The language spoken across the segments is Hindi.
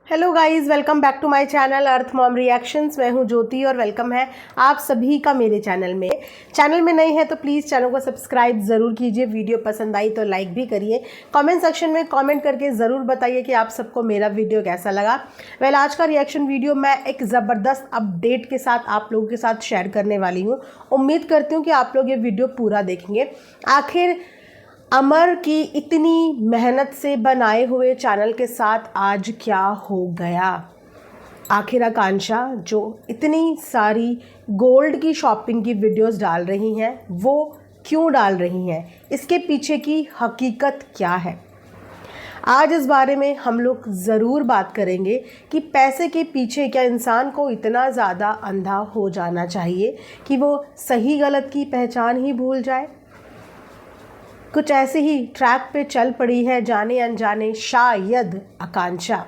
Hello guys, welcome back to my channel Arth mom reactions. मैं हूं ज्योति और वेलकम है आप सभी का मेरे चैनल में। चैनल में नए हैं तो प्लीज़ चैनल को सब्सक्राइब ज़रूर कीजिए। वीडियो पसंद आई तो लाइक भी करिए। कमेंट सेक्शन में कमेंट करके ज़रूर बताइए कि आप सबको मेरा वीडियो कैसा लगा। आज का रिएक्शन वीडियो मैं एक ज़बरदस्त अपडेट के साथ आप लोगों के साथ शेयर करने वाली हूँ। उम्मीद करती हूँ कि आप लोग ये वीडियो पूरा देखेंगे। आखिर अमर की इतनी मेहनत से बनाए हुए चैनल के साथ आज क्या हो गया। आखिर आकांक्षा जो इतनी सारी गोल्ड की शॉपिंग की वीडियोस डाल रही हैं वो क्यों डाल रही हैं, इसके पीछे की हकीकत क्या है। आज इस बारे में हम लोग ज़रूर बात करेंगे कि पैसे के पीछे क्या इंसान को इतना ज़्यादा अंधा हो जाना चाहिए कि वो सही गलत की पहचान ही भूल जाए। कुछ ऐसे ही ट्रैक पे चल पड़ी है जाने अनजाने शायद आकांक्षा।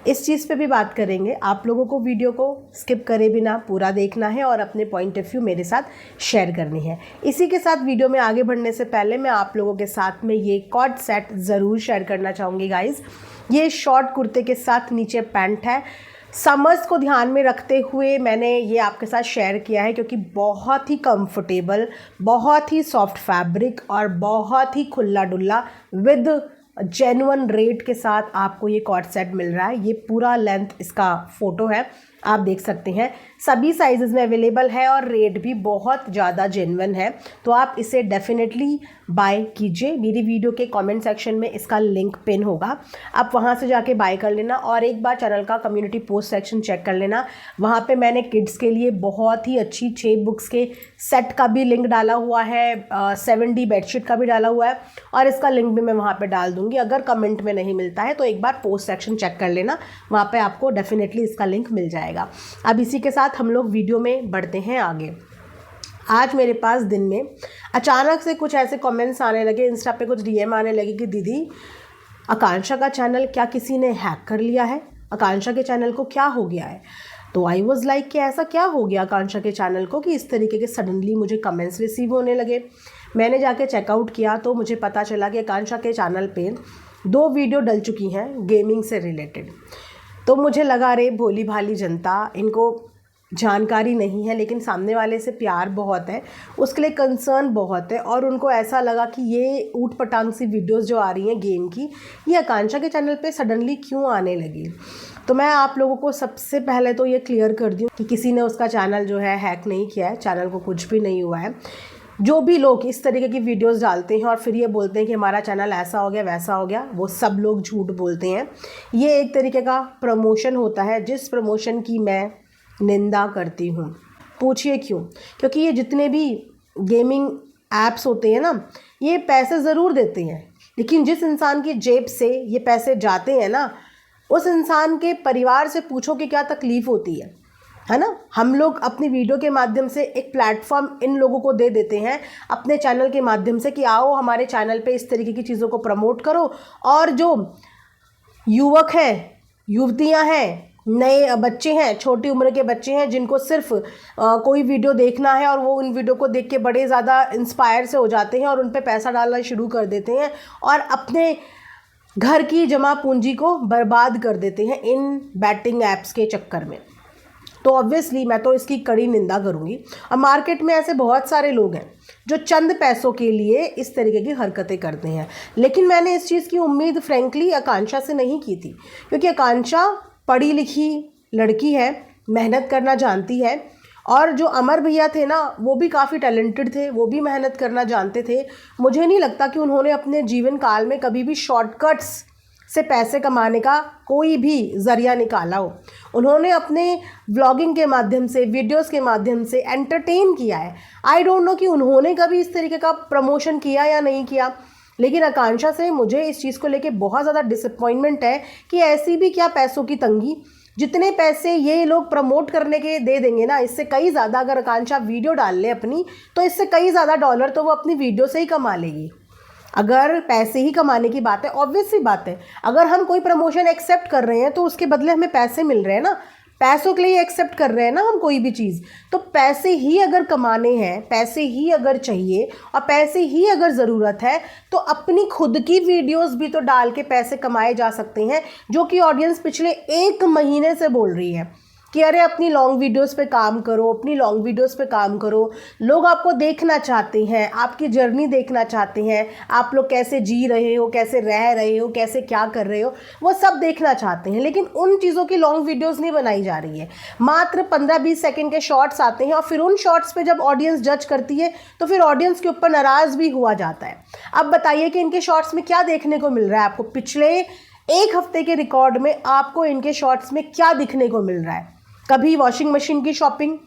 इस चीज़ पे भी बात करेंगे। आप लोगों को वीडियो को स्किप करे बिना पूरा देखना है और अपने पॉइंट ऑफ व्यू मेरे साथ शेयर करनी है। इसी के साथ वीडियो में आगे बढ़ने से पहले मैं आप लोगों के साथ में ये कॉर्ड सेट ज़रूर शेयर करना चाहूँगी गाइज़। ये शॉर्ट कुर्ते के साथ नीचे पैंट है। समर्स को ध्यान में रखते हुए मैंने ये आपके साथ शेयर किया है क्योंकि बहुत ही कंफर्टेबल, बहुत ही सॉफ्ट फैब्रिक और बहुत ही खुला डुल्ला विद जेन्युइन रेट के साथ आपको ये कॉर्ड सेट मिल रहा है। ये पूरा लेंथ इसका फ़ोटो है, आप देख सकते हैं। सभी साइज़ में अवेलेबल है और रेट भी बहुत ज़्यादा जेन्युइन है, तो आप इसे डेफिनेटली बाय कीजिए। मेरी वीडियो के कमेंट सेक्शन में इसका लिंक पिन होगा, आप वहां से जाके बाय कर लेना। और एक बार चैनल का कम्युनिटी पोस्ट सेक्शन चेक कर लेना, वहां पे मैंने किड्स के लिए बहुत ही अच्छी 6 बुक्स के सेट का भी लिंक डाला हुआ है, 7D बेडशीट का भी डाला हुआ है और इसका लिंक भी मैं वहाँ पर डाल दूँगी। अगर कमेंट में नहीं मिलता है तो एक बार पोस्ट सेक्शन चेक कर लेना, वहाँ पर आपको डेफिनेटली इसका लिंक मिल जाएगा। अब इसी के साथ हम लोग वीडियो में बढ़ते हैं आगे। आज मेरे पास दिन में अचानक से कुछ ऐसे कमेंट्स आने लगे, इंस्टा पे कुछ डीएम आने लगे कि दीदी आकांक्षा का चैनल क्या किसी ने हैक कर लिया है, आकांक्षा के चैनल को क्या हो गया है। तो आई वॉज लाइक कि ऐसा क्या हो गया आकांक्षा के चैनल को कि इस तरीके के सडनली मुझे कमेंट्स रिसीव होने लगे। मैंने जाके चेकआउट किया तो मुझे पता चला कि आकांक्षा के चैनल पे 2 वीडियो डल चुकी हैं गेमिंग से रिलेटेड। तो मुझे लगा अरे भोली भाली जनता, इनको जानकारी नहीं है लेकिन सामने वाले से प्यार बहुत है, उसके लिए कंसर्न बहुत है और उनको ऐसा लगा कि ये ऊट पटांग सी वीडियोस जो आ रही हैं गेम की, ये आकांक्षा के चैनल पे सडनली क्यों आने लगी। तो मैं आप लोगों को सबसे पहले तो ये क्लियर कर दूँ कि किसी ने उसका चैनल जो है हैक नहीं किया है, चैनल को कुछ भी नहीं हुआ है। जो भी लोग इस तरीके की वीडियोस डालते हैं और फिर ये बोलते हैं कि हमारा चैनल ऐसा हो गया वैसा हो गया, वो सब लोग झूठ बोलते हैं। ये एक तरीके का प्रमोशन होता है जिस प्रमोशन की मैं निंदा करती हूँ। पूछिए क्यों? क्योंकि ये जितने भी गेमिंग ऐप्स होते हैं ना, ये पैसे ज़रूर देते हैं लेकिन जिस इंसान की जेब से ये पैसे जाते हैं ना, उस इंसान के परिवार से पूछो कि क्या तकलीफ़ होती है ना। हम लोग अपनी वीडियो के माध्यम से एक प्लेटफॉर्म इन लोगों को दे देते हैं अपने चैनल के माध्यम से कि आओ हमारे चैनल पे इस तरीके की चीज़ों को प्रमोट करो। और जो युवक हैं, युवतियां हैं, नए बच्चे हैं, छोटी उम्र के बच्चे हैं जिनको सिर्फ कोई वीडियो देखना है और वो उन वीडियो को देख के बड़े ज़्यादा इंस्पायर से हो जाते हैं और उन पे पैसा डालना शुरू कर देते हैं और अपने घर की जमा पूंजी को बर्बाद कर देते हैं इन बैटिंग ऐप्स के चक्कर में। तो ऑब्वियसली मैं तो इसकी कड़ी निंदा करूंगी। और मार्केट में ऐसे बहुत सारे लोग हैं जो चंद पैसों के लिए इस तरीके की हरकतें करते हैं, लेकिन मैंने इस चीज़ की उम्मीद फ्रेंकली आकांक्षा से नहीं की थी क्योंकि आकांक्षा पढ़ी लिखी लड़की है, मेहनत करना जानती है। और जो अमर भैया थे ना, वो भी काफ़ी टैलेंटेड थे, वो भी मेहनत करना जानते थे। मुझे नहीं लगता कि उन्होंने अपने जीवन काल में कभी भी शॉर्टकट्स से पैसे कमाने का कोई भी ज़रिया निकाला हो। उन्होंने अपने व्लॉगिंग के माध्यम से, वीडियोस के माध्यम से एंटरटेन किया है। आई डोंट नो कि उन्होंने कभी इस तरीके का प्रमोशन किया या नहीं किया, लेकिन आकांक्षा से मुझे इस चीज़ को लेके बहुत ज़्यादा डिसअपॉइंटमेंट है कि ऐसी भी क्या पैसों की तंगी। जितने पैसे ये लोग प्रमोट करने के दे देंगे ना, इससे कई ज़्यादा अगर आकांक्षा वीडियो डाल ले अपनी, तो इससे कई ज़्यादा डॉलर तो वो अपनी वीडियो से ही कमा लेगी। अगर पैसे ही कमाने की बात है, ऑब्वियस सी बात है, अगर हम कोई प्रमोशन एक्सेप्ट कर रहे हैं तो उसके बदले हमें पैसे मिल रहे हैं ना। पैसों के लिए एक्सेप्ट कर रहे हैं ना हम कोई भी चीज़। तो पैसे ही अगर कमाने हैं, पैसे ही अगर चाहिए और पैसे ही अगर ज़रूरत है, तो अपनी खुद की वीडियोस भी तो डाल के पैसे कमाए जा सकते हैं, जो कि ऑडियंस पिछले 1 महीने से बोल रही है कि अरे अपनी लॉन्ग वीडियोस पे काम करो, अपनी लॉन्ग वीडियोस पे काम करो। लोग आपको देखना चाहते हैं, आपकी जर्नी देखना चाहते हैं, आप लोग कैसे जी रहे हो, कैसे रह रहे हो, कैसे क्या कर रहे हो, वो सब देखना चाहते हैं। लेकिन उन चीज़ों की लॉन्ग वीडियोस नहीं बनाई जा रही है, मात्र 15-20 सेकंड के शॉर्ट्स आते हैं और फिर उन शॉर्ट्स पे जब ऑडियंस जज करती है तो फिर ऑडियंस के ऊपर नाराज़ भी हुआ जाता है। अब बताइए कि इनके शॉर्ट्स में क्या देखने को मिल रहा है आपको? पिछले 1 हफ्ते के रिकॉर्ड में आपको इनके शॉर्ट्स में क्या दिखने को मिल रहा है? कभी वॉशिंग मशीन की शॉपिंग,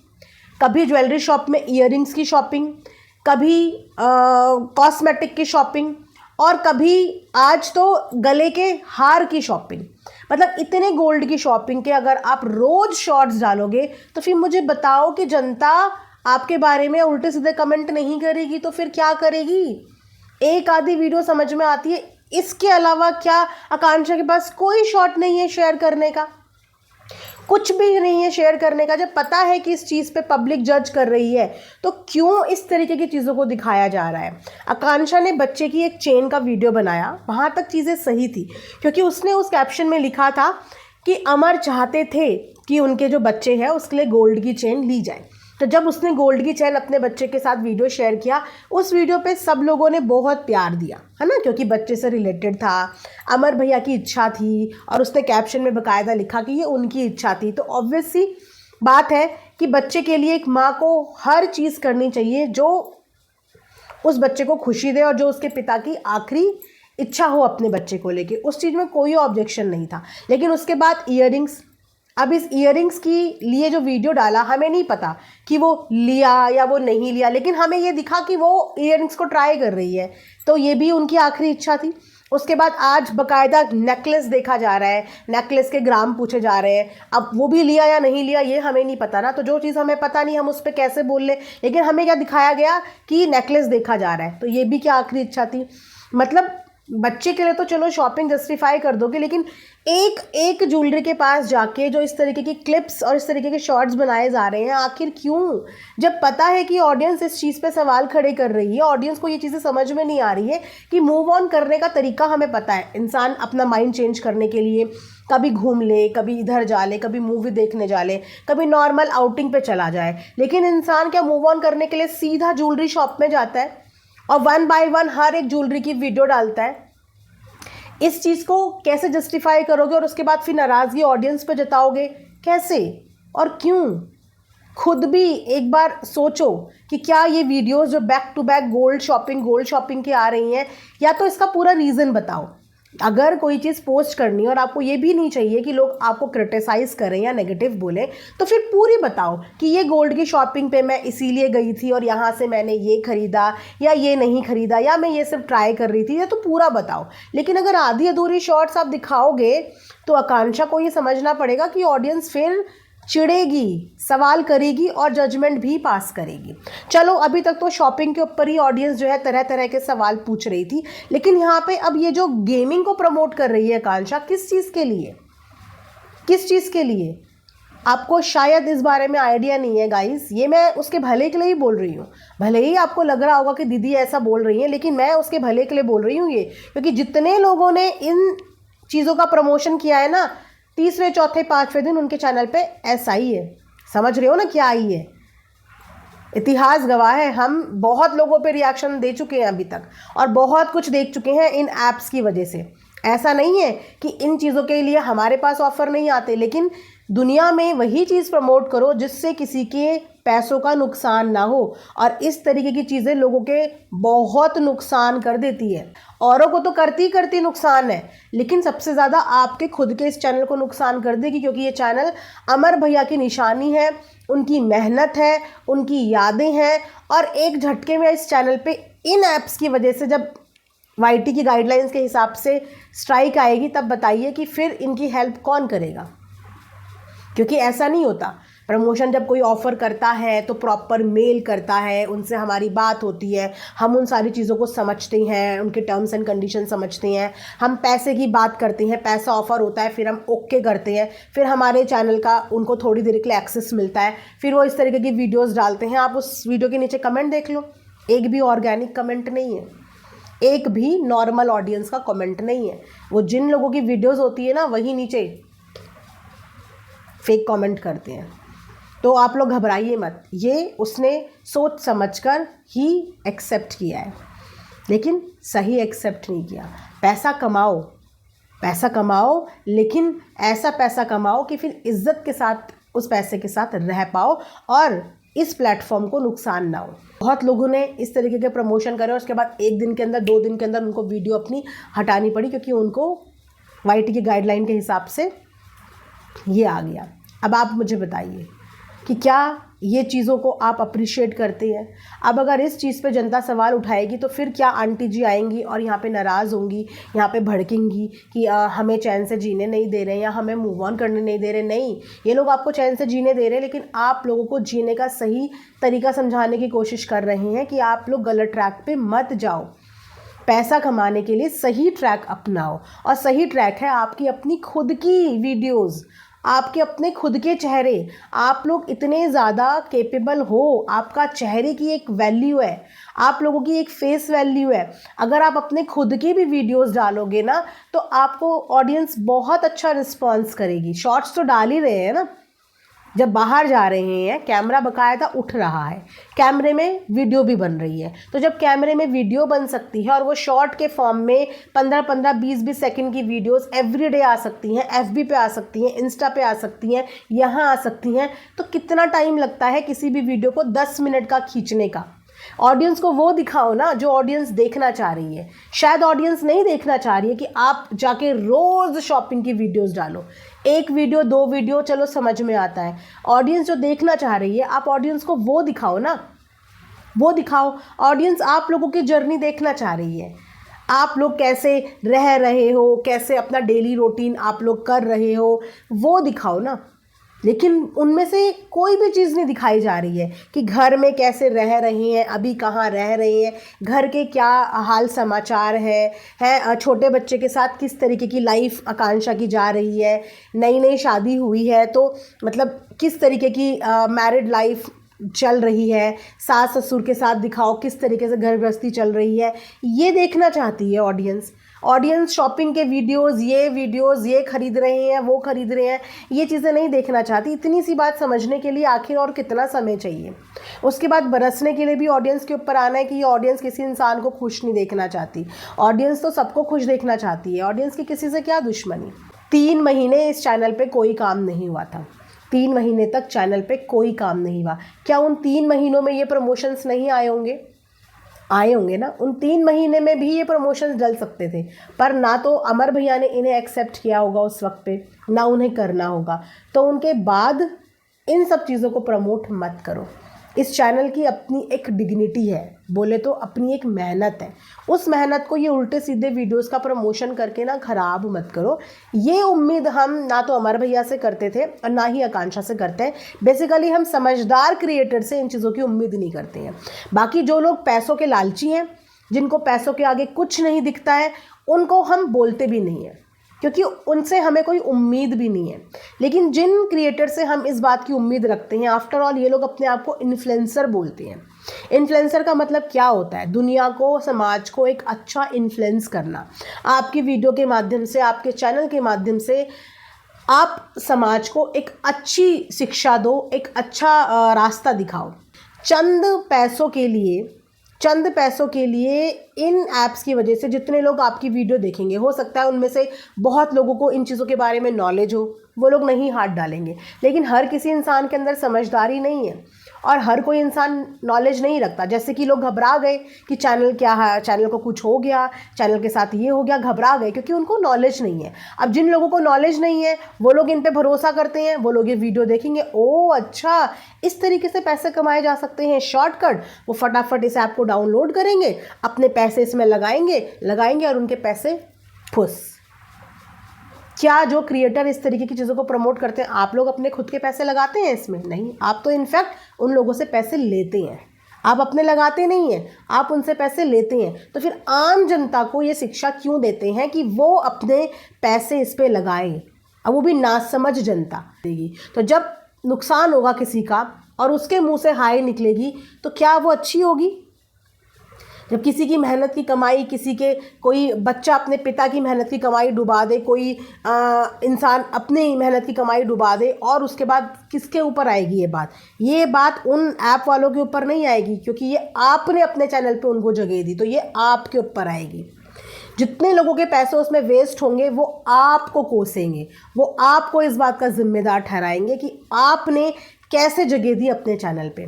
कभी ज्वेलरी शॉप में इयररिंग्स की शॉपिंग, कभी कॉस्मेटिक की शॉपिंग और कभी आज तो गले के हार की शॉपिंग। मतलब इतने गोल्ड की शॉपिंग के अगर आप रोज़ शॉर्ट्स डालोगे तो फिर मुझे बताओ कि जनता आपके बारे में उल्टे सीधे कमेंट नहीं करेगी तो फिर क्या करेगी? एक आधी वीडियो समझ में आती है, इसके अलावा क्या आकांक्षा के पास कोई शॉर्ट नहीं है शेयर करने का? कुछ भी नहीं है शेयर करने का। जब पता है कि इस चीज़ पे पब्लिक जज कर रही है तो क्यों इस तरीके की चीज़ों को दिखाया जा रहा है? आकांक्षा ने बच्चे की एक चेन का वीडियो बनाया, वहाँ तक चीज़ें सही थी, क्योंकि उसने उस कैप्शन में लिखा था कि अमर चाहते थे कि उनके जो बच्चे हैं उसके लिए गोल्ड की चेन ली जाए। तो जब उसने गोल्ड की चेन अपने बच्चे के साथ वीडियो शेयर किया, उस वीडियो पे सब लोगों ने बहुत प्यार दिया, है ना, क्योंकि बच्चे से रिलेटेड था, अमर भैया की इच्छा थी और उसने कैप्शन में बकायदा लिखा कि ये उनकी इच्छा थी। तो ऑब्वियस सी बात है कि बच्चे के लिए एक माँ को हर चीज़ करनी चाहिए जो उस बच्चे को खुशी दे और जो उसके पिता की आखिरी इच्छा हो अपने बच्चे को लेके। उस चीज़ में कोई ऑब्जेक्शन नहीं था। लेकिन उसके बाद इयररिंग्स, अब इस इयररिंग्स की लिए जो वीडियो डाला, हमें नहीं पता कि वो लिया या वो नहीं लिया, लेकिन हमें ये दिखा कि वो इयररिंग्स को ट्राई कर रही है, तो ये भी उनकी आखिरी इच्छा थी। उसके बाद आज बकायदा नेकलेस देखा जा रहा है, नेकलेस के ग्राम पूछे जा रहे हैं। अब वो भी लिया या नहीं लिया ये हमें नहीं पता ना, तो जो चीज़ हमें पता नहीं हम उस पर कैसे बोल ले। लेकिन हमें क्या दिखाया गया कि नेकलेस देखा जा रहा है, तो ये भी क्या आखिरी इच्छा थी? मतलब बच्चे के लिए तो चलो शॉपिंग जस्टिफाई कर दोगे, लेकिन एक ज्वेलरी के पास जाके जो इस तरीके की क्लिप्स और इस तरीके के शॉर्ट्स बनाए जा रहे हैं, आखिर क्यों? जब पता है कि ऑडियंस इस चीज़ पे सवाल खड़े कर रही है, ऑडियंस को ये चीज़ें समझ में नहीं आ रही है कि मूव ऑन करने का तरीका हमें पता है। इंसान अपना माइंड चेंज करने के लिए कभी घूम ले, कभी इधर जा ले, कभी मूवी देखने जा ले, कभी नॉर्मल आउटिंग पे चला जाए, लेकिन इंसान क्या मूव ऑन करने के लिए सीधा ज्वेलरी शॉप में जाता है और 1 बाय 1 हर एक ज्वेलरी की वीडियो डालता है? इस चीज़ को कैसे जस्टिफाई करोगे और उसके बाद फिर नाराज़गी ऑडियंस पे जताओगे? कैसे और क्यों? खुद भी एक बार सोचो कि क्या ये वीडियोस जो back to back gold shopping की आ रही हैं, या तो इसका पूरा रीज़न बताओ। अगर कोई चीज़ पोस्ट करनी है और आपको ये भी नहीं चाहिए कि लोग आपको क्रिटिसाइज़ करें या नेगेटिव बोलें, तो फिर पूरी बताओ कि ये गोल्ड की शॉपिंग पे मैं इसीलिए गई थी और यहाँ से मैंने ये ख़रीदा या ये नहीं ख़रीदा या मैं ये सब ट्राई कर रही थी, या तो पूरा बताओ। लेकिन अगर आधी अधूरी शॉर्ट्स आप दिखाओगे तो आकांक्षा को ये समझना पड़ेगा कि ऑडियंस फिर चिढ़ेगी, सवाल करेगी और जजमेंट भी पास करेगी। चलो अभी तक तो शॉपिंग के ऊपर ही ऑडियंस जो है तरह तरह के सवाल पूछ रही थी, लेकिन यहाँ पे अब ये जो गेमिंग को प्रमोट कर रही है आकांक्षा, किस चीज़ के लिए? किस चीज़ के लिए? आपको शायद इस बारे में आइडिया नहीं है गाइस। ये मैं उसके भले के लिए ही बोल रही हूँ। भले ही आपको लग रहा होगा कि दीदी ऐसा बोल रही है, लेकिन मैं उसके भले के लिए बोल रही हूँ ये, क्योंकि जितने लोगों ने इन चीज़ों का प्रमोशन किया है ना, तीसरे चौथे पाँचवें दिन उनके चैनल पे ऐसा ही है। समझ रहे हो ना क्या आई है? इतिहास गवाह है। हम बहुत लोगों पे रिएक्शन दे चुके हैं अभी तक और बहुत कुछ देख चुके हैं इन ऐप्स की वजह से। ऐसा नहीं है कि इन चीज़ों के लिए हमारे पास ऑफ़र नहीं आते, लेकिन दुनिया में वही चीज़ प्रमोट करो जिससे किसी के पैसों का नुकसान ना हो, और इस तरीके की चीज़ें लोगों के बहुत नुकसान कर देती है। औरों को तो करती नुकसान है, लेकिन सबसे ज़्यादा आपके खुद के इस चैनल को नुकसान कर देगी, क्योंकि ये चैनल अमर भैया की निशानी है, उनकी मेहनत है, उनकी यादें हैं, और एक झटके में इस चैनल पे इन ऐप्स की वजह से जब YT की गाइडलाइंस के हिसाब से स्ट्राइक आएगी, तब बताइए कि फिर इनकी हेल्प कौन करेगा? क्योंकि ऐसा नहीं होता। प्रमोशन जब कोई ऑफ़र करता है तो प्रॉपर मेल करता है, उनसे हमारी बात होती है, हम उन सारी चीज़ों को समझते हैं, उनके टर्म्स एंड कंडीशन समझते हैं, हम पैसे की बात करते हैं, पैसा ऑफ़र होता है, फिर हम ओके करते हैं, फिर हमारे चैनल का उनको थोड़ी देर के लिए एक्सेस मिलता है, फिर वो इस तरीके की वीडियोज़ डालते हैं। आप उस वीडियो के नीचे कमेंट देख लो, एक भी ऑर्गेनिक कमेंट नहीं है, एक भी नॉर्मल ऑडियंस का कमेंट नहीं है। वो जिन लोगों की वीडियोज़ होती है ना, वही नीचे फेक कमेंट करते हैं। तो आप लोग घबराइए मत, ये उसने सोच समझकर ही एक्सेप्ट किया है, लेकिन सही एक्सेप्ट नहीं किया। पैसा कमाओ, लेकिन ऐसा पैसा कमाओ कि फिर इज्जत के साथ उस पैसे के साथ रह पाओ और इस प्लेटफॉर्म को नुकसान ना हो। बहुत लोगों ने इस तरीके के प्रमोशन करे और उसके बाद 1 दिन के अंदर 2 दिन के अंदर उनको वीडियो अपनी हटानी पड़ी, क्योंकि उनको वाईटी की गाइडलाइन के हिसाब से ये आ गया। अब आप मुझे बताइए कि क्या ये चीज़ों को आप अप्रिशिएट करते हैं? अब अगर इस चीज़ पे जनता सवाल उठाएगी तो फिर क्या आंटी जी आएंगी और यहाँ पे नाराज़ होंगी, यहाँ पे भड़केंगी कि हमें चैन से जीने नहीं दे रहे या हमें मूव ऑन करने नहीं दे रहे। नहीं, ये लोग आपको चैन से जीने दे रहे हैं, लेकिन आप लोगों को जीने का सही तरीका समझाने की कोशिश कर रहे हैं कि आप लोग गलत ट्रैक पर मत जाओ। पैसा कमाने के लिए सही ट्रैक अपनाओ, और सही ट्रैक है आपकी अपनी खुद की वीडियोज़, आपके अपने खुद के चेहरे। आप लोग इतने ज़्यादा कैपेबल हो, आपका चेहरे की एक वैल्यू है, आप लोगों की एक फेस वैल्यू है। अगर आप अपने खुद की भी वीडियोस डालोगे ना तो आपको ऑडियंस बहुत अच्छा रिस्पांस करेगी। शॉर्ट्स तो डाल ही रहे हैं ना, जब बाहर जा रहे हैं कैमरा बकायदा उठ रहा है, कैमरे में वीडियो भी बन रही है। तो जब कैमरे में वीडियो बन सकती है और वो शॉर्ट के फॉर्म में 15-15, 20-20 सेकंड की वीडियोस एवरीडे आ सकती हैं, एफबी पे आ सकती हैं, इंस्टा पे आ सकती हैं, यहाँ आ सकती हैं, तो कितना टाइम लगता है किसी भी वीडियो को 10 मिनट का खींचने का? ऑडियंस को वो दिखाओ ना जो ऑडियंस देखना चाह रही है। शायद ऑडियंस नहीं देखना चाह रही है कि आप जाके रोज़ शॉपिंग की वीडियोस डालो, 1 वीडियो 2 वीडियो चलो समझ में आता है। ऑडियंस जो देखना चाह रही है, आप ऑडियंस को वो दिखाओ ना, वो दिखाओ। ऑडियंस आप लोगों की जर्नी देखना चाह रही है, आप लोग कैसे रह रहे हो, कैसे अपना डेली रूटीन आप लोग कर रहे हो, वो दिखाओ ना। लेकिन उनमें से कोई भी चीज़ नहीं दिखाई जा रही है कि घर में कैसे रह रहे हैं, अभी कहाँ रह रहे हैं, घर के क्या हाल समाचार है छोटे बच्चे के साथ किस तरीके की लाइफ आकांक्षा की जा रही है, नई नई शादी हुई है तो मतलब किस तरीके की मैरिड लाइफ चल रही है, सास ससुर के साथ दिखाओ किस तरीके से घर गृहस्थी चल रही है, ये देखना चाहती है ऑडियंस। ऑडियंस शॉपिंग के वीडियोस ये खरीद रहे हैं, वो खरीद रहे हैं, ये चीज़ें नहीं देखना चाहती। इतनी सी बात समझने के लिए आखिर और कितना समय चाहिए? उसके बाद बरसने के लिए भी ऑडियंस के ऊपर आना है कि ये ऑडियंस किसी इंसान को खुश नहीं देखना चाहती। ऑडियंस तो सबको खुश देखना चाहती है, ऑडियंस की किसी से क्या दुश्मनी। 3 महीने इस चैनल पे कोई काम नहीं हुआ था, 3 महीने तक चैनल पे कोई काम नहीं हुआ। क्या उन 3 महीनों में ये प्रमोशंस नहीं आए होंगे? आए होंगे ना। उन 3 महीने में भी ये प्रमोशंस डल सकते थे, पर ना तो अमर भैया ने इन्हें एक्सेप्ट किया होगा उस वक्त पे, ना उन्हें करना होगा। तो उनके बाद इन सब चीज़ों को प्रमोट मत करो। इस चैनल की अपनी एक डिग्निटी है, बोले तो अपनी एक मेहनत है। उस मेहनत को ये उल्टे सीधे वीडियोस का प्रमोशन करके ना ख़राब मत करो। ये उम्मीद हम ना तो अमर भैया से करते थे और ना ही आकांक्षा से करते हैं। बेसिकली हम समझदार क्रिएटर से इन चीज़ों की उम्मीद नहीं करते हैं। बाकी जो लोग पैसों के लालची हैं, जिनको पैसों के आगे कुछ नहीं दिखता है, उनको हम बोलते भी नहीं हैं, क्योंकि उनसे हमें कोई उम्मीद भी नहीं है। लेकिन जिन क्रिएटर से हम इस बात की उम्मीद रखते हैं, आफ्टर ऑल ये लोग अपने आप को इन्फ्लुएंसर बोलते हैं। इन्फ्लुएंसर का मतलब क्या होता है? दुनिया को, समाज को एक अच्छा इन्फ्लुएंस करना। आपकी वीडियो के माध्यम से, आपके चैनल के माध्यम से आप समाज को एक अच्छी शिक्षा दो, एक अच्छा रास्ता दिखाओ। चंद पैसों के लिए इन ऐप्स की वजह से जितने लोग आपकी वीडियो देखेंगे, हो सकता है उनमें से बहुत लोगों को इन चीज़ों के बारे में नॉलेज हो, वो लोग नहीं हाथ डालेंगे। लेकिन हर किसी इंसान के अंदर समझदारी नहीं है और हर कोई इंसान नॉलेज नहीं रखता। जैसे कि लोग घबरा गए कि चैनल क्या है, चैनल को कुछ हो गया, चैनल के साथ ये हो गया, घबरा गए क्योंकि उनको नॉलेज नहीं है। अब जिन लोगों को नॉलेज नहीं है वो लोग इन पे भरोसा करते हैं, वो लोग ये वीडियो देखेंगे, ओह अच्छा इस तरीके से पैसे कमाए जा सकते हैं, शॉर्टकट, वो फटाफट इस ऐप को डाउनलोड करेंगे, अपने पैसे इसमें लगाएंगे और उनके पैसे फुस। क्या जो क्रिएटर इस तरीके की चीज़ों को प्रमोट करते हैं, आप लोग अपने खुद के पैसे लगाते हैं इसमें? नहीं, आप तो इनफैक्ट उन लोगों से पैसे लेते हैं। आप अपने लगाते नहीं हैं, आप उनसे पैसे लेते हैं। तो फिर आम जनता को ये शिक्षा क्यों देते हैं कि वो अपने पैसे इस पे लगाए? अब वो भी नासमझ जनता देगी। तो जब नुकसान होगा किसी का और उसके मुंह से हाय निकलेगी, तो क्या वो अच्छी होगी? जब किसी की मेहनत की कमाई, किसी के कोई बच्चा अपने पिता की मेहनत की कमाई डुबा दे, कोई इंसान अपनी मेहनत की कमाई डुबा दे, और उसके बाद किसके ऊपर आएगी ये बात उन ऐप वालों के ऊपर नहीं आएगी, क्योंकि ये आपने अपने चैनल पे उनको जगह दी, तो ये आपके ऊपर आएगी। जितने लोगों के पैसे उसमें वेस्ट होंगे वो आपको कोसेंगे, वो आपको इस बात का जिम्मेदार ठहराएंगे कि आपने कैसे जगह दी अपने चैनल पे।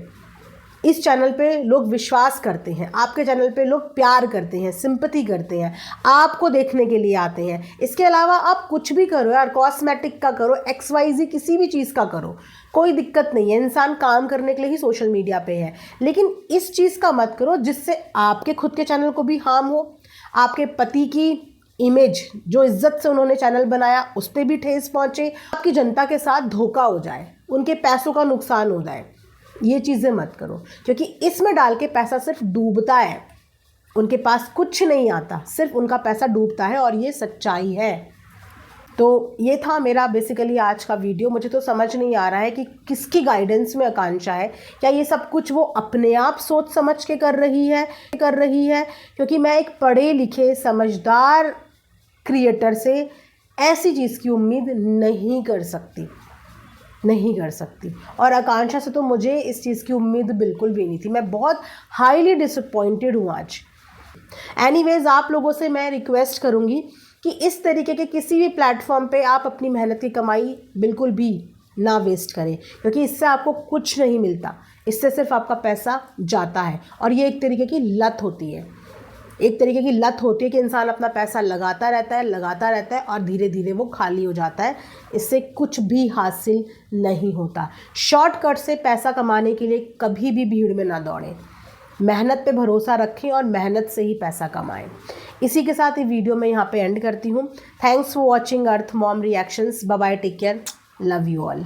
इस चैनल पे लोग विश्वास करते हैं, आपके चैनल पे लोग प्यार करते हैं, सिंपैथी करते हैं, आपको देखने के लिए आते हैं। इसके अलावा आप कुछ भी करो यार, कॉस्मेटिक का करो, XYZ किसी भी चीज़ का करो, कोई दिक्कत नहीं है। इंसान काम करने के लिए ही सोशल मीडिया पे है, लेकिन इस चीज़ का मत करो जिससे आपके खुद के चैनल को भी हार्म हो, आपके पति की इमेज, जो इज्जत से उन्होंने चैनल बनाया, उस पर भी ठेस पहुँचे, आपकी जनता के साथ धोखा हो जाए, उनके पैसों का नुकसान हो जाए। ये चीज़ें मत करो, क्योंकि इसमें डाल के पैसा सिर्फ डूबता है, उनके पास कुछ नहीं आता, सिर्फ उनका पैसा डूबता है, और ये सच्चाई है। तो ये था मेरा बेसिकली आज का वीडियो। मुझे तो समझ नहीं आ रहा है कि किसकी गाइडेंस में आकांक्षा है। क्या ये सब कुछ वो अपने आप सोच समझ के कर रही है, क्योंकि मैं एक पढ़े लिखे समझदार क्रिएटर से ऐसी चीज़ की उम्मीद नहीं कर सकती। और आकांक्षा से तो मुझे इस चीज़ की उम्मीद बिल्कुल भी नहीं थी। मैं बहुत हाईली डिसअपॉइंटेड हूँ आज। एनीवेज, आप लोगों से मैं रिक्वेस्ट करूँगी कि इस तरीके के किसी भी प्लेटफॉर्म पे आप अपनी मेहनत की कमाई बिल्कुल भी ना वेस्ट करें, क्योंकि इससे आपको कुछ नहीं मिलता, इससे सिर्फ आपका पैसा जाता है। और ये एक तरीके की लत होती है, कि इंसान अपना पैसा लगाता रहता है और धीरे धीरे वो खाली हो जाता है। इससे कुछ भी हासिल नहीं होता। शॉर्टकट से पैसा कमाने के लिए कभी भी भीड़ में ना दौड़ें, मेहनत पे भरोसा रखें और मेहनत से ही पैसा कमाएं। इसी के साथ ये वीडियो मैं यहाँ पे एंड करती हूँ। Thanks for watching Arth mom reactions. Bye bye, take care, love you all.